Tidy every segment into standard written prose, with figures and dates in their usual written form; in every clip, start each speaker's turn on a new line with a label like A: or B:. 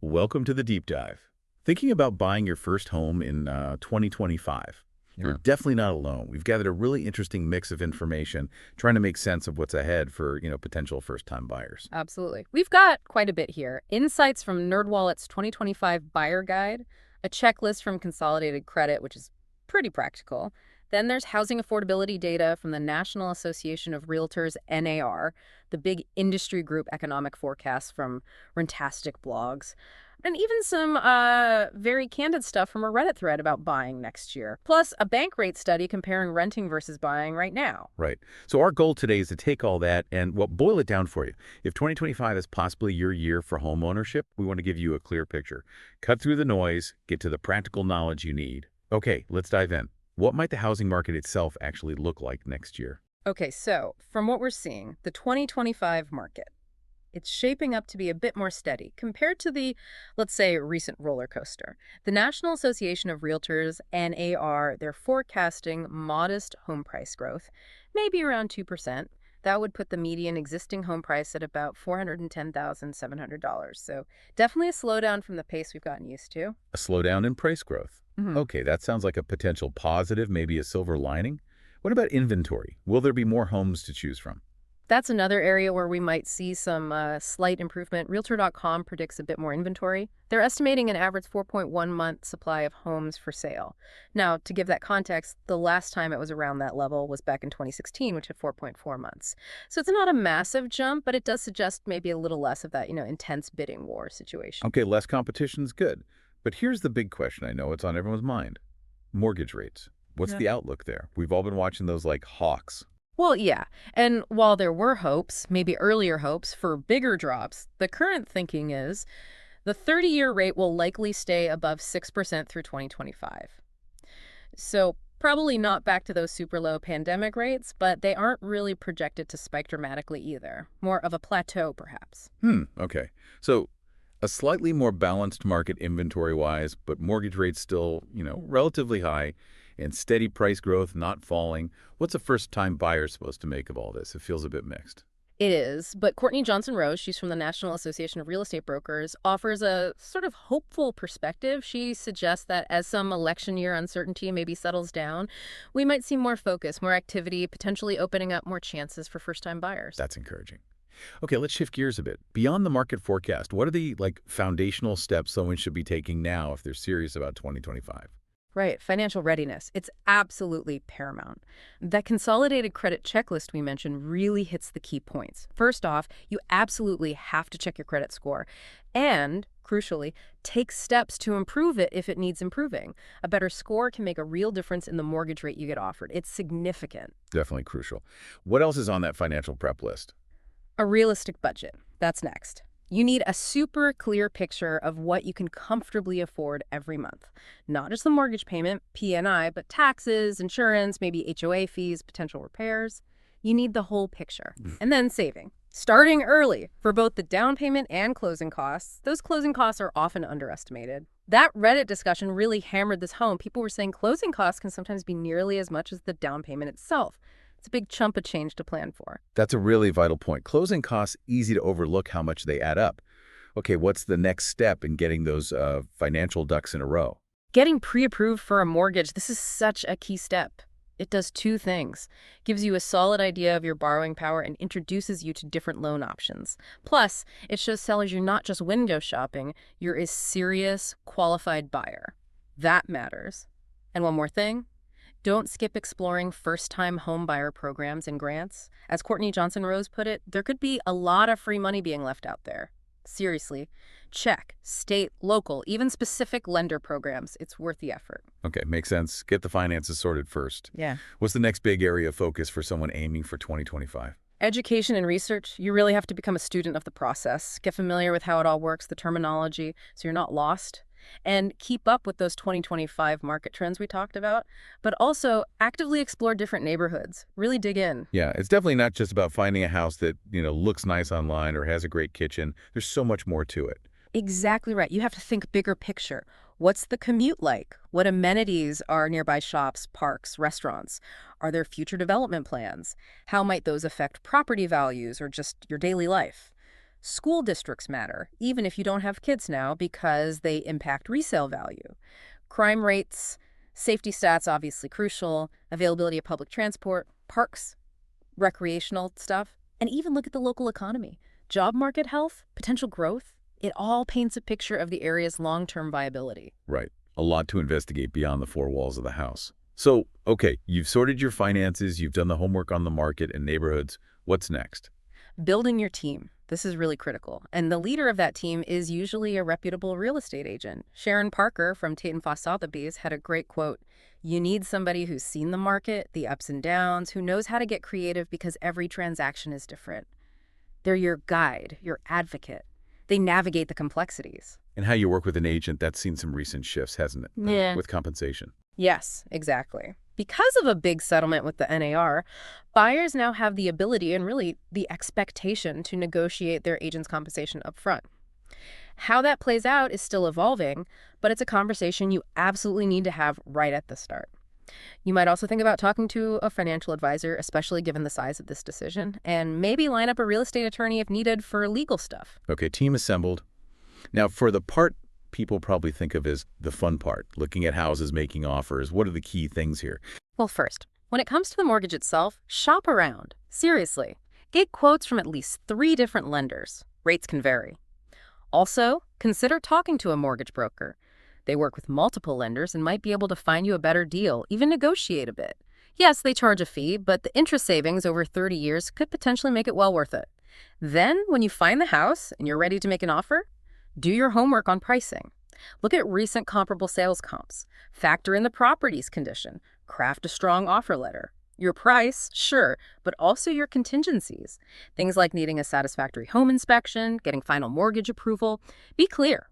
A: Welcome to the deep dive. Thinking about buying your first home in 2025? You're
B: Yeah.
A: definitely not alone. We've gathered a really interesting mix of information, trying to make sense of what's ahead for potential first-time buyers.
C: Absolutely. We've got quite a bit here. Insights from NerdWallet's 2025 Buyer Guide, a checklist from Consolidated Credit, which is pretty practical. Then there's housing affordability data from the National Association of Realtors, NAR, the big industry group economic forecasts from Rentastic blogs, and even some very candid stuff from a Reddit thread about buying next year. Plus, a bank rate study comparing renting versus buying right now.
A: Right. So our goal today is to take all that and, well, boil it down for you. If 2025 is possibly your year for home ownership, we want to give you a clear picture. Cut through the noise, get to the practical knowledge you need. Okay, let's dive in. What might the housing market itself actually look like next year?
C: Okay, so from what we're seeing, the 2025 market, it's shaping up to be a bit more steady compared to the, let's say, recent roller coaster. The National Association of Realtors, NAR, they're forecasting modest home price growth, maybe around 2%. That would put the median existing home price at about $410,700. So definitely a slowdown from the pace we've gotten used to.
A: A slowdown in price growth.
C: Mhm.
A: Okay, that sounds like a potential positive, maybe a silver lining. What about inventory? Will there be more homes to choose from?
C: That's another area where we might see some slight improvement. Realtor.com predicts a bit more inventory. They're estimating an average 4.1-month supply of homes for sale. Now, to give that context, the last time it was around that level was back in 2016, which had 4.4 months. So it's not a massive jump, but it does suggest maybe a little less of that, intense bidding war situation.
A: Okay, less competition's good. But here's the big question. I know it's on everyone's mind. Mortgage rates. What's
C: Yeah.
A: the outlook there? We've all been watching those like hawks.
C: Well, yeah. And while there were hopes, maybe earlier hopes, for bigger drops, the current thinking is the 30-year rate will likely stay above 6% through 2025. So probably not back to those super low pandemic rates, but they aren't really projected to spike dramatically either. More of a plateau, perhaps.
A: Okay. So a slightly more balanced market inventory-wise, but mortgage rates still, relatively high and steady price growth not falling. What's a first-time buyer supposed to make of all this? It feels a bit mixed.
C: It is, but Courtney Johnson-Rose, she's from the National Association of Real Estate Brokers, offers a sort of hopeful perspective. She suggests that as some election year uncertainty maybe settles down, we might see more focus, more activity, potentially opening up more chances for first-time buyers.
A: That's encouraging. Okay, let's shift gears a bit. Beyond the market forecast, what are the foundational steps someone should be taking now if they're serious about 2025?
C: Right, financial readiness. It's absolutely paramount. That consolidated credit checklist we mentioned really hits the key points. First off, you absolutely have to check your credit score. And, crucially, take steps to improve it if it needs improving. A better score can make a real difference in the mortgage rate you get offered. It's significant.
A: Definitely crucial. What else is on that financial prep list?
C: A realistic budget. That's next. You need a super clear picture of what you can comfortably afford every month. Not just the mortgage payment, P&I, but taxes, insurance, maybe HOA fees, potential repairs. You need the whole picture. And then saving. Starting early for both the down payment and closing costs. Those closing costs are often underestimated. That Reddit discussion really hammered this home. People were saying closing costs can sometimes be nearly as much as the down payment itself. It's a big chunk of change to plan for.
A: That's a really vital point. Closing costs, easy to overlook how much they add up. Okay, what's the next step in getting those financial ducks in a row?
C: Getting pre-approved for a mortgage, this is such a key step. It does two things. Gives you a solid idea of your borrowing power and introduces you to different loan options. Plus, it shows sellers you're not just window shopping, you're a serious, qualified buyer. That matters. And one more thing. Don't skip exploring first-time home buyer programs and grants. As Courtney Johnson-Rose put it, there could be a lot of free money being left out there. Seriously, check state, local, even specific lender programs. It's worth the effort.
A: Okay, makes sense. Get the finances sorted first.
C: Yeah.
A: What's the next big area of focus for someone aiming for 2025?
C: Education and research, you really have to become a student of the process. Get familiar with how it all works, the terminology, so you're not lost. And keep up with those 2025 market trends we talked about, but also actively explore different neighborhoods. Really dig in.
A: Yeah, it's definitely not just about finding a house that, looks nice online or has a great kitchen. There's so much more to it.
C: Exactly right. You have to think bigger picture. What's the commute like? What amenities are nearby shops, parks, restaurants? Are there future development plans? How might those affect property values or just your daily life? School districts matter, even if you don't have kids now, because they impact resale value. Crime rates, safety stats, obviously crucial, availability of public transport, parks, recreational stuff, and even look at the local economy. Job market health, potential growth, it all paints a picture of the area's long-term viability.
A: Right. A lot to investigate beyond the four walls of the house. So, okay, you've sorted your finances, you've done the homework on the market and neighborhoods. What's next?
C: Building your team. This is really critical. And the leader of that team is usually a reputable real estate agent. Sharon Parker from Tate & Foss Sotheby's had a great quote: "You need somebody who's seen the market, the ups and downs, who knows how to get creative because every transaction is different. They're your guide, your advocate. They navigate the complexities."
A: And how you work with an agent, that's seen some recent shifts, hasn't it?
C: Yeah.
A: With compensation.
C: Yes, exactly. Because of a big settlement with the NAR, buyers now have the ability and really the expectation to negotiate their agent's compensation up front. How that plays out is still evolving, but it's a conversation you absolutely need to have right at the start. You might also think about talking to a financial advisor, especially given the size of this decision, and maybe line up a real estate attorney if needed for legal stuff.
A: Okay, team assembled. Now, for the part people probably think of as the fun part, looking at houses, making offers, what are the key things here?
C: Well, first, when it comes to the mortgage itself, shop around. Seriously. Get quotes from at least 3 different lenders. Rates can vary. Also, consider talking to a mortgage broker. They work with multiple lenders and might be able to find you a better deal, even negotiate a bit. Yes, they charge a fee, but the interest savings over 30 years could potentially make it well worth it. Then, when you find the house and you're ready to make an offer, do your homework on pricing. Look at recent comparable sales comps. Factor in the property's condition. Craft a strong offer letter. Your price, sure, but also your contingencies. Things like needing a satisfactory home inspection, getting final mortgage approval. Be clear.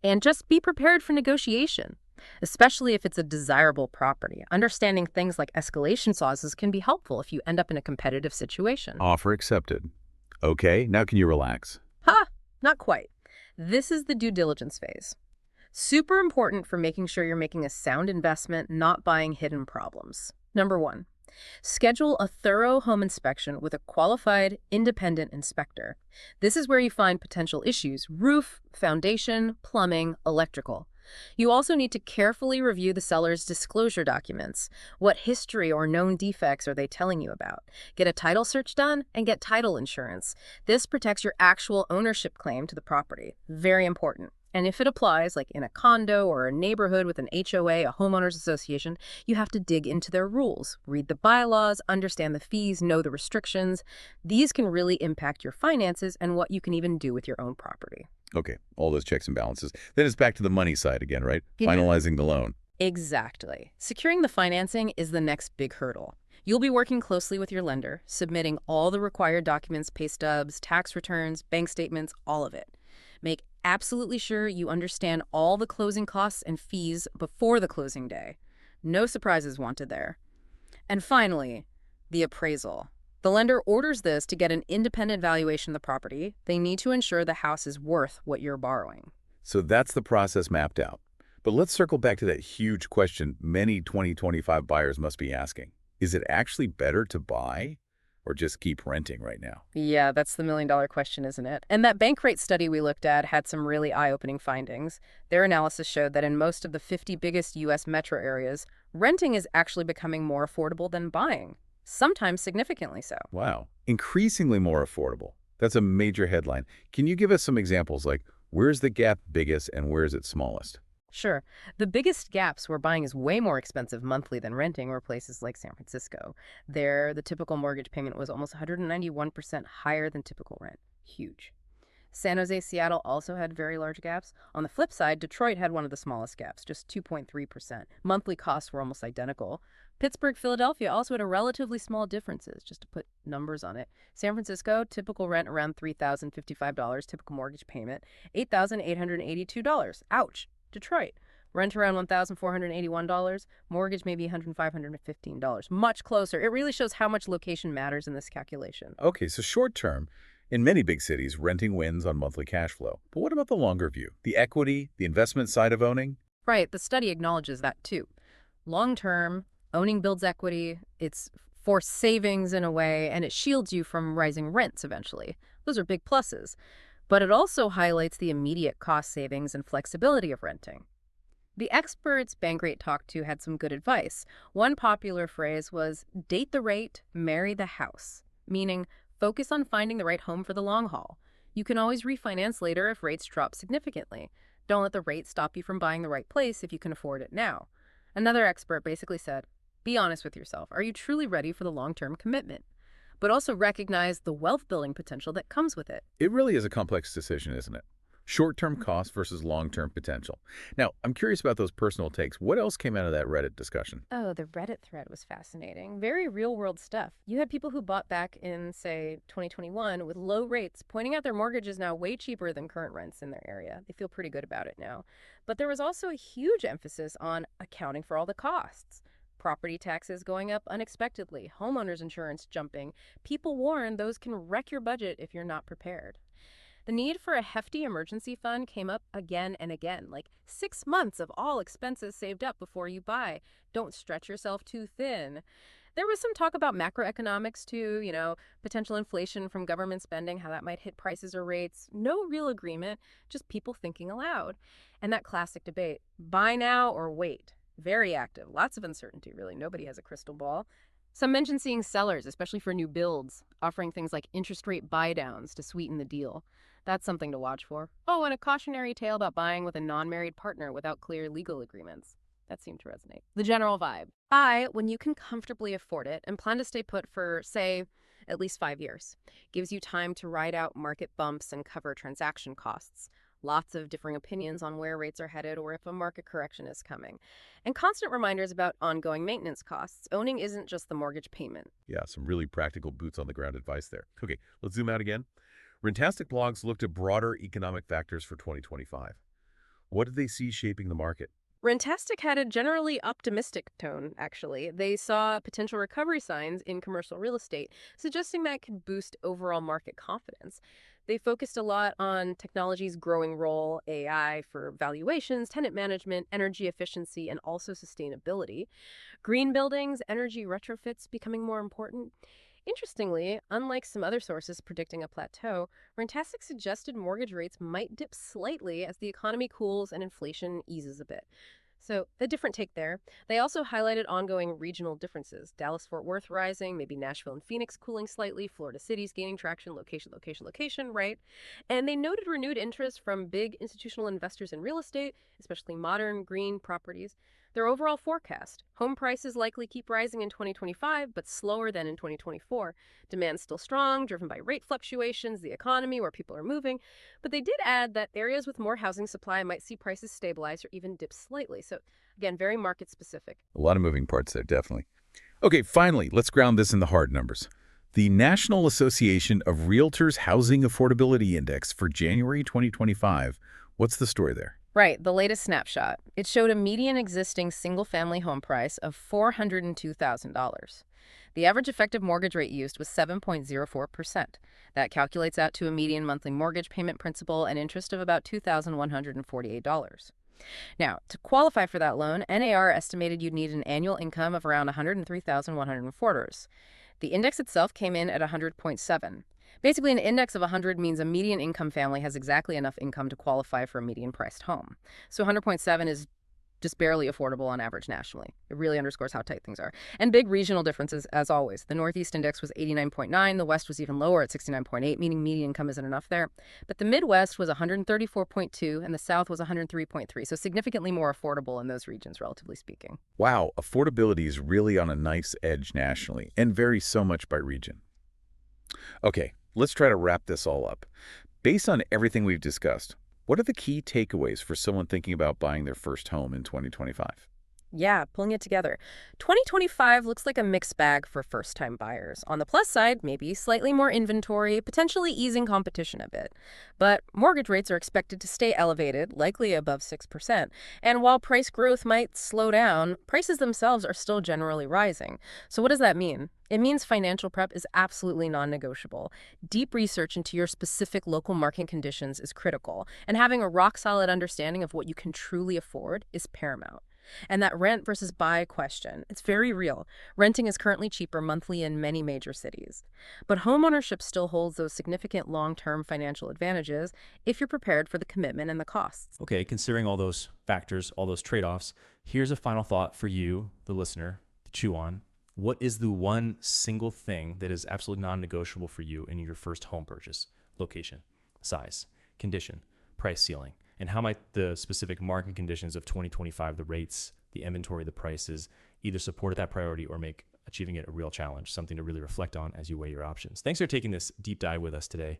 C: And just be prepared for negotiation, especially if it's a desirable property. Understanding things like escalation clauses can be helpful if you end up in a competitive situation.
A: Offer accepted. Okay, now can you relax?
C: Ha! Not quite. This is the due diligence phase. Super important for making sure you're making a sound investment, not buying hidden problems. Number 1, schedule a thorough home inspection with a qualified, independent inspector. This is where you find potential issues: roof, foundation, plumbing, electrical. You also need to carefully review the seller's disclosure documents. What history or known defects are they telling you about? Get a title search done and get title insurance. This protects your actual ownership claim to the property. Very important. And if it applies, like in a condo or a neighborhood with an HOA, a homeowners association, you have to dig into their rules, read the bylaws, understand the fees, know the restrictions. These can really impact your finances and what you can even do with your own property.
A: Okay, all those checks and balances. Then it's back to the money side again, right?
C: Yeah.
A: Finalizing the loan.
C: Exactly. Securing the financing is the next big hurdle. You'll be working closely with your lender, submitting all the required documents, pay stubs, tax returns, bank statements, all of it. Make absolutely sure you understand all the closing costs and fees before the closing day. No surprises wanted there. And finally, the appraisal. The lender orders this to get an independent valuation of the property. They need to ensure the house is worth what you're borrowing.
A: So that's the process mapped out. But let's circle back to that huge question many 2025 buyers must be asking. Is it actually better to buy or just keep renting right now?
C: Yeah, that's the million-dollar question, isn't it? And that bank rate study we looked at had some really eye-opening findings. Their analysis showed that in most of the 50 biggest U.S. metro areas, renting is actually becoming more affordable than buying, sometimes significantly so.
A: Wow. Increasingly more affordable. That's a major headline. Can you give us some examples, like where's the gap biggest and where is it smallest?
C: Sure. The biggest gaps where buying is way more expensive monthly than renting were places like San Francisco. There, the typical mortgage payment was almost 191% higher than typical rent. Huge. San Jose, Seattle also had very large gaps. On the flip side, Detroit had one of the smallest gaps, just 2.3%. Monthly costs were almost identical. Pittsburgh, Philadelphia also had a relatively small differences, just to put numbers on it. San Francisco, typical rent around $3,055, typical mortgage payment, $8,882. Ouch. Detroit, rent around $1,481, mortgage maybe $105, $115. Much closer. It really shows how much location matters in this calculation.
A: Okay, so short term, in many big cities, renting wins on monthly cash flow. But what about the longer view? The equity, the investment side of owning?
C: Right, the study acknowledges that too. Long term, owning builds equity, it's forced savings in a way, and it shields you from rising rents eventually. Those are big pluses. But it also highlights the immediate cost savings and flexibility of renting. The experts Bankrate talked to had some good advice. One popular phrase was, date the rate, marry the house, meaning focus on finding the right home for the long haul. You can always refinance later if rates drop significantly. Don't let the rate stop you from buying the right place if you can afford it now. Another expert basically said, be honest with yourself. Are you truly ready for the long-term commitment? But also recognize the wealth-building potential that comes with it.
A: It really is a complex decision, isn't it? Short-term cost versus long-term potential. Now, I'm curious about those personal takes. What else came out of that Reddit discussion?
C: Oh, the Reddit thread was fascinating. Very real-world stuff. You had people who bought back in, say, 2021 with low rates, pointing out their mortgage is now way cheaper than current rents in their area. They feel pretty good about it now. But there was also a huge emphasis on accounting for all the costs. Property taxes going up unexpectedly, homeowners insurance jumping. People warn those can wreck your budget if you're not prepared. The need for a hefty emergency fund came up again and again, like 6 months of all expenses saved up before you buy. Don't stretch yourself too thin. There was some talk about macroeconomics too, potential inflation from government spending, how that might hit prices or rates. No real agreement, just people thinking aloud. And that classic debate, buy now or wait. Very active, lots of uncertainty, really. Nobody has a crystal ball. Some mentioned seeing sellers, especially for new builds, offering things like interest rate buy-downs to sweeten the deal. That's something to watch for. Oh, and a cautionary tale about buying with a non-married partner without clear legal agreements. That seemed to resonate. The general vibe. Buy when you can comfortably afford it and plan to stay put for, say, at least 5 years. Gives you time to ride out market bumps and cover transaction costs. Lots of differing opinions on where rates are headed or if a market correction is coming. And constant reminders about ongoing maintenance costs. Owning isn't just the mortgage payment.
A: Yeah, some really practical boots on the ground advice there. Okay, let's zoom out again. Rentastic blogs looked at broader economic factors for 2025. What did they see shaping the market?
C: Rentastic had a generally optimistic tone, actually. They saw potential recovery signs in commercial real estate, suggesting that could boost overall market confidence. They focused a lot on technology's growing role, AI for valuations, tenant management, energy efficiency, and also sustainability. Green buildings, energy retrofits becoming more important. Interestingly, unlike some other sources predicting a plateau, Rentastic suggested mortgage rates might dip slightly as the economy cools and inflation eases a bit. So, a different take there. They also highlighted ongoing regional differences. Dallas-Fort Worth rising, maybe Nashville and Phoenix cooling slightly, Florida cities gaining traction, location, right? And they noted renewed interest from big institutional investors in real estate, especially modern, green properties. Their overall forecast, home prices likely keep rising in 2025, but slower than in 2024. Demand's still strong, driven by rate fluctuations, the economy, where people are moving. But they did add that areas with more housing supply might see prices stabilize or even dip slightly. So again, very market specific.
A: A lot of moving parts there, definitely. Okay, finally, let's ground this in the hard numbers. The National Association of Realtors Housing Affordability Index for January 2025. What's the story there?
C: Right, the latest snapshot. It showed a median existing single-family home price of $402,000. The average effective mortgage rate used was 7.04%. That calculates out to a median monthly mortgage payment principal and interest of about $2,148. Now, to qualify for that loan, NAR estimated you'd need an annual income of around $103,104. The index itself came in at 100.7. Basically, an index of 100 means a median income family has exactly enough income to qualify for a median-priced home. So 100.7 is just barely affordable on average nationally. It really underscores how tight things are. And big regional differences, as always. The Northeast index was 89.9. The West was even lower at 69.8, meaning median income isn't enough there. But the Midwest was 134.2, and the South was 103.3, so significantly more affordable in those regions, relatively speaking.
A: Wow, affordability is really on a nice edge nationally, and varies so much by region. Okay, let's try to wrap this all up. Based on everything we've discussed, what are the key takeaways for someone thinking about buying their first home in 2025?
C: Yeah, pulling it together. 2025 looks like a mixed bag for first-time buyers. On the plus side, maybe slightly more inventory, potentially easing competition a bit. But mortgage rates are expected to stay elevated, likely above 6%. And while price growth might slow down, prices themselves are still generally rising. So what does that mean? It means financial prep is absolutely non-negotiable. Deep research into your specific local market conditions is critical, and having a rock-solid understanding of what you can truly afford is paramount. And that rent versus buy question, it's very real. Renting is currently cheaper monthly in many major cities. But homeownership still holds those significant long-term financial advantages if you're prepared for the commitment and the costs.
B: Okay, considering all those factors, all those trade-offs, here's a final thought for you, the listener, to chew on. What is the one single thing that is absolutely non-negotiable for you in your first home purchase? Location, size, condition, price ceiling, and how might the specific market conditions of 2025, the rates, the inventory, the prices, either support that priority or make achieving it a real challenge, something to really reflect on as you weigh your options. Thanks for taking this deep dive with us today.